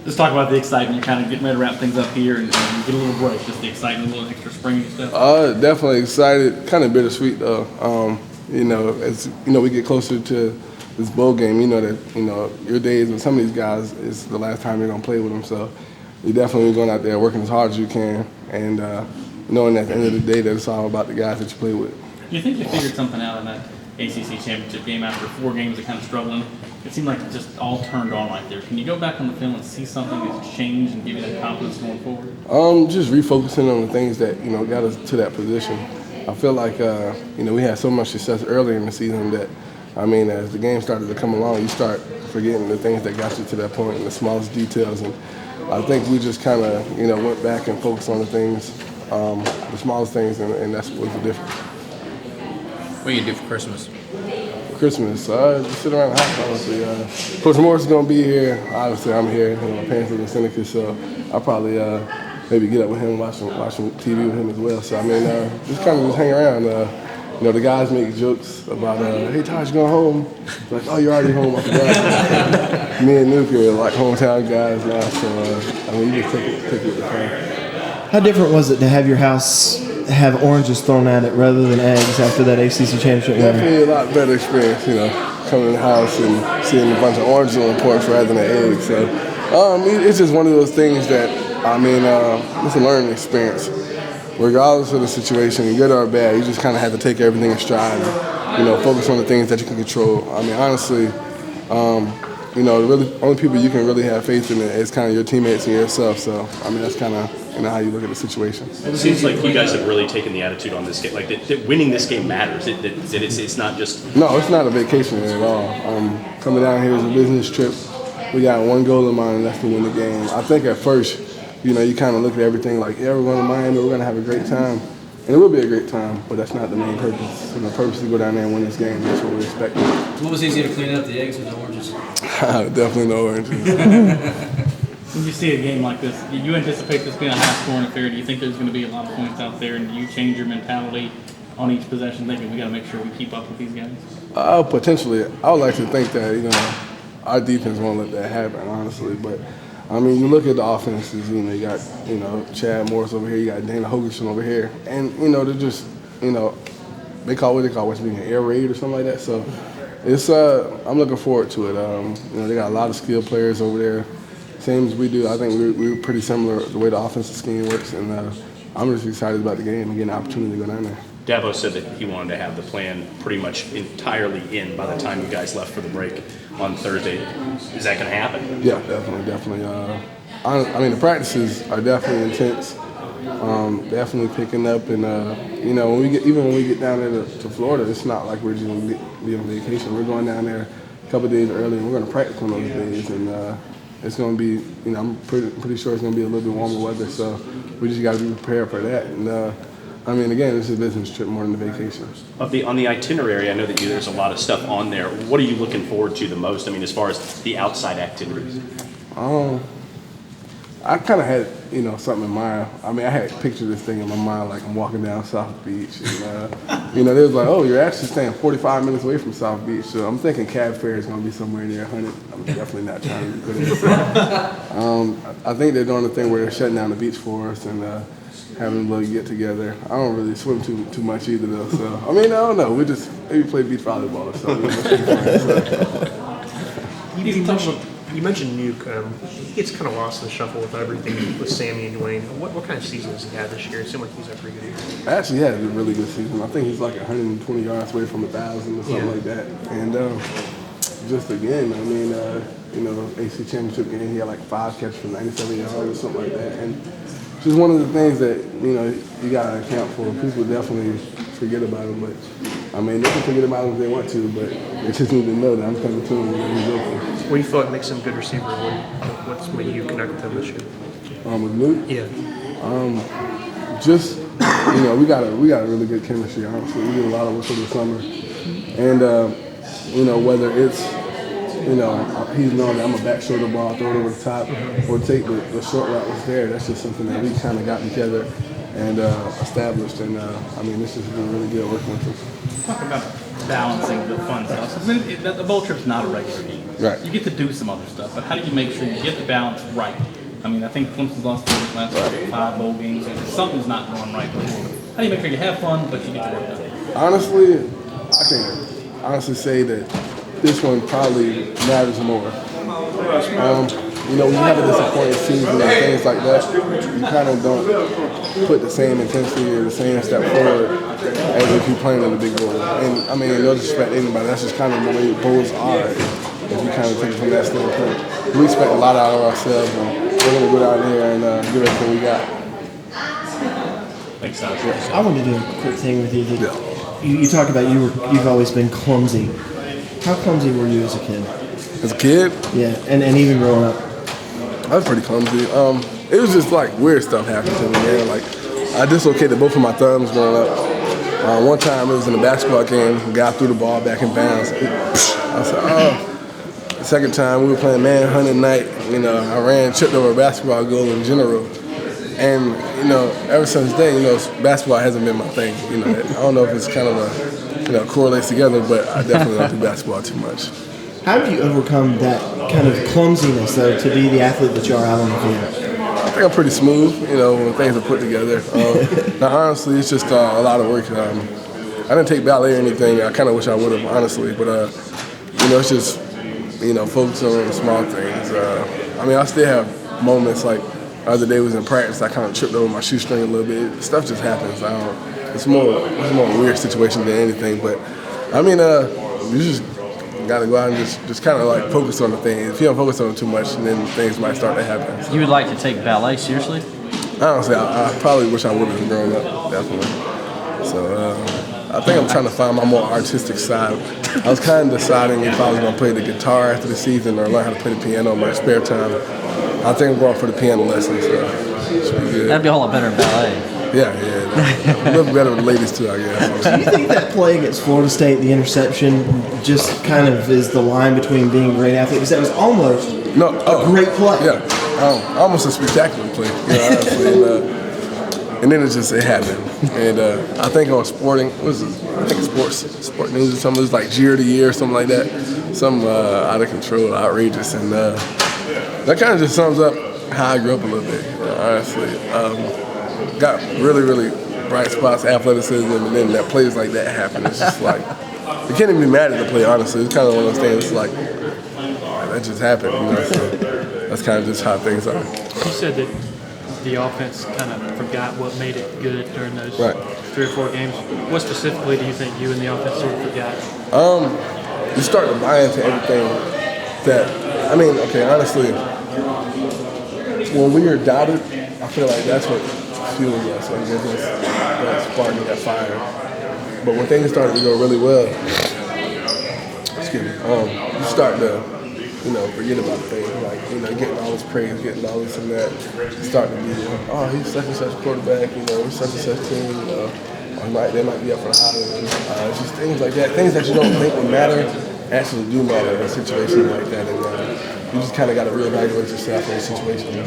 Just talk about the excitement. You're kind of getting ready to wrap things up here and get a little break. Just the excitement, a little extra spring and stuff. Definitely excited. Kind of bittersweet though. As we get closer to this bowl game, you know that your days with some of these guys is the last time you're gonna play with them. So you're definitely going out there working as hard as you can, and knowing at the end of the day that it's all about the guys that you play with. Do you think you figured something out in that ACC championship game after 4 games of kind of struggling? It seemed like it just all turned on right there. Can you go back on the film and see something that's changed and give you that confidence going forward? Just refocusing on the things that got us to that position. I feel like we had so much success earlier in the season that as the game started to come along, you start forgetting the things that got you to that point and the smallest details. And I think we just kind of went back and focused on the things, the smallest things, and that's what's the difference. What do you do for Christmas? Christmas, just sit around the house, honestly. Coach Morris is going to be here. Obviously, I'm here. My parents live in Seneca, so I'll probably maybe get up with him, watch some TV with him as well. So, just kind of just hang around. The guys make jokes about, hey, Taj, you going home? It's like, oh, you're already home. I forgot. Me and Nuke are like hometown guys now, so, you just take it with the time. How different was it to have your house have oranges thrown at it rather than eggs after that ACC championship game? Definitely a lot better experience, coming in the house and seeing a bunch of oranges on the porch rather than eggs. So it's just one of those things that, it's a learning experience. Regardless of the situation, good or bad, you just kind of have to take everything in stride and, focus on the things that you can control. Honestly, the only people you can really have faith in is kind of your teammates and yourself. So, that's kind of how you look at the situation. It seems like you guys have really taken the attitude on this game, like that winning this game matters. That it's not just. No, it's not a vacation at all. Coming down here is a business trip. We got one goal in mind, and that's to win the game. I think at first, you kind of look at everything like, yeah, we're going to Miami, we're going to have a great time. And it will be a great time, but that's not the main purpose. The purpose is to go down there and win this game. That's what we're expecting. What was easier to clean up, the eggs or the oranges? Definitely no oranges. When you see a game like this, do you anticipate this being a high-scoring affair? Do you think there's going to be a lot of points out there, and do you change your mentality on each possession, thinking we got to make sure we keep up with these guys? Potentially. I would like to think that, our defense won't let that happen, honestly. But, you look at the offenses, you got, Chad Morris over here, you got Dana Hogerson over here. And, they're just, they call what's being an air raid or something like that. So it's, I'm looking forward to it. They got a lot of skilled players over there. Same as we do. I think we're pretty similar the way the offensive scheme works, and I'm just excited about the game and getting an opportunity to go down there. Dabo said that he wanted to have the plan pretty much entirely in by the time you guys left for the break on Thursday. Is that going to happen? Yeah, definitely. The practices are definitely intense. Definitely picking up, and when we get down there to Florida, it's not like we're just going to be on vacation. We're going down there a couple of days early, and we're going to practice on those days, and it's going to be, I'm pretty sure it's going to be a little bit warmer weather, so we just got to be prepared for that. And again, this is a business trip more than a vacation. On the itinerary, I know that there's a lot of stuff on there. What are you looking forward to the most? As far as the outside activities. I kind of had, something in mind. I had pictured this thing in my mind, like I'm walking down South Beach. And, they was like, oh, you're actually staying 45 minutes away from South Beach. So I'm thinking cab fare is going to be somewhere near 100. I'm definitely not trying to put it. I think they're doing the thing where they're shutting down the beach for us and having a little get together. I don't really swim too much either, though. So, I don't know. We just maybe play beach volleyball or something. You mentioned Nuke. He gets kind of lost in the shuffle with everything with Sammy and Dwayne. What kind of season has he had this year? It seemed like he's had a pretty good year. Actually, he had a really good season. I think he's like 120 yards away from 1,000 or something like that. And just again, AC championship game, he had like 5 catches for 97 yards or something like that. And just one of the things that you gotta account for. People definitely forget about him, but they can forget about him if they want to, but they just need to know that I'm coming to him and he's open. What do you feel like makes him a good receiver? What's made you connect with him this year? With Luke? Yeah. We got a really good chemistry, honestly. We did a lot of work over the summer. And, whether it's, he's known that I'm a back shoulder ball, throw it over the top, or take the short route was there. That's just something that we kind of got together and established. And, this has been really good working with him. Talk about balancing the fun stuff. The bowl trip's not a regular game. Right. You get to do some other stuff, but how do you make sure you get the balance right? I mean, I think Clemson's lost the last 5 bowl games. And something's not going right. How do you make sure you have fun, but you get to work out? Honestly, I can honestly say that this one probably matters more. You know, when you have a disappointing season and things like that, you kind of don't put the same intensity or the same step forward as if you're playing in the big bowl. And I mean, no disrespect to anybody, that's just kind of the way bowls are. If you kind of take it from that standpoint, we expect a lot out of ourselves, and we're going to go down here and give everything we got. Makes sense. I want to do a quick thing with you. That you talk about you've always been clumsy. How clumsy were you as a kid? As a kid, Yeah, and even growing up. I was pretty clumsy. It was just like weird stuff happened to me, man. Like I dislocated both of my thumbs growing up. One time it was in a basketball game, a guy threw the ball back in bounds. I said, oh. The second time we were playing manhunt at night, you know, I tripped over a basketball goal in general. And, you know, ever since then, you know, basketball hasn't been my thing. You know, I don't know if it's kind of correlates together, but I definitely don't do basketball too much. How do you overcome that kind of clumsiness, though, to be the athlete that you are out on the field? I think I'm pretty smooth, you know, when things are put together. Now, honestly, it's just a lot of work. I didn't take ballet or anything. I kind of wish I would have, honestly. But, you know, it's just, you know, focus on the small things. I mean, I still have moments like the other day was in practice. I kind of tripped over my shoestring a little bit. Stuff just happens. It's more a weird situation than anything. But, I mean, you just got to go out and just kind of like focus on the things. If you don't focus on it too much, then things might start to happen. You would like to take ballet seriously? Honestly, I probably wish I would have grown up, definitely. So I think I'm trying to find my more artistic side. I was kind of deciding if I was going to play the guitar after the season or learn how to play the piano in my spare time. I think I'm going for the piano lessons, so it should be good. That'd be a whole lot better than ballet. Yeah. A little better with the ladies too, I guess. Do you think that play against Florida State, the interception, just kind of is the line between being a great athlete? Because that was almost a great play. Yeah, almost a spectacular play, you know, honestly. And then it happened. And I think on Sport News or something, it was like Jeer of the Year or something like that. Something out of control, outrageous. And that kind of just sums up how I grew up a little bit, you know, honestly. Got really, really bright spots, athleticism, and then that plays like that happen. It's just like, you can't even be mad at the play, honestly. It's kind of one of those things, it's like, that just happened, you know, so that's kind of just how things are. You said that the offense kind of forgot what made it good during those 3 or 4 games. What specifically do you think you and the offense sort of forgot? You start to buy into everything that, I mean, okay, honestly, when we are doubted, I feel like that's what fuels us, like gives us that spark and that fire. But when things started to go really well, you start to, you know, forget about things, like, you know, getting all this praise, getting all this and that. You start to be, oh, he's such and such quarterback, you know, we're such and such team, you know, they might be up for the Heisman. It's just things like that, things that you don't think would matter actually do matter in a situation like that. And you just kind of got to reevaluate yourself in a situation.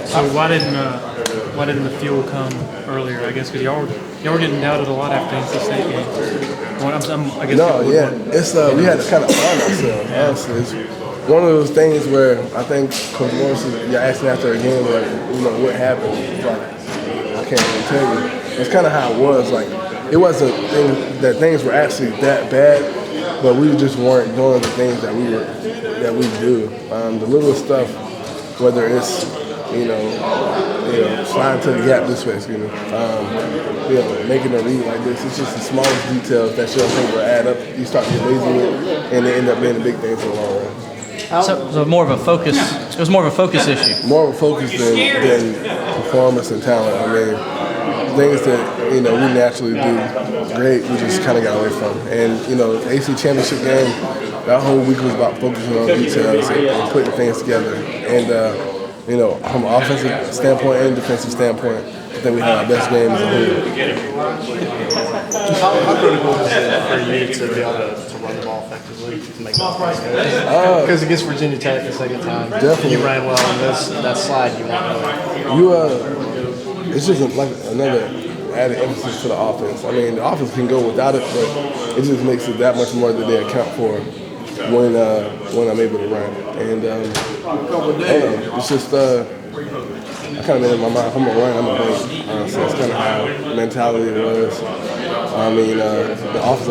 So why didn't the fuel come earlier? I guess because y'all were getting doubted a lot after the NC State game. It's we had to kind of find ourselves. Honestly, it's one of those things where I think Coach Morris, you're asking after a game, like, you know, what happened? It's like, I can't really tell you. It's kind of how it was. Like, it wasn't that things were actually that bad, but we just weren't doing the things that we do. The little stuff, whether it's sliding to the gap this way, making a read like this. It's just the smallest details that you don't think will add up. You start to get lazy with, and they end up being the big things in the long run. So more of a focus. It was more of a focus issue. More of a focus than performance and talent. I mean, things that we naturally do great, we just kind of got away from. And the AC championship game, that whole week was about focusing on details and putting things together. And from an offensive standpoint and defensive standpoint, I think we had our best game as a whole. How critical is it for you to be able to run the ball effectively to make those plays good? Because against Virginia Tech the second time, definitely. You ran well on that slide. It's just like another added emphasis to the offense. I mean, the offense can go without it, but it just makes it that much more that they account for when I'm able to run. And it's just I kind of made up my mind. If I'm gonna run, I'm gonna win. So that's kind of how the mentality was. I mean, the offensive line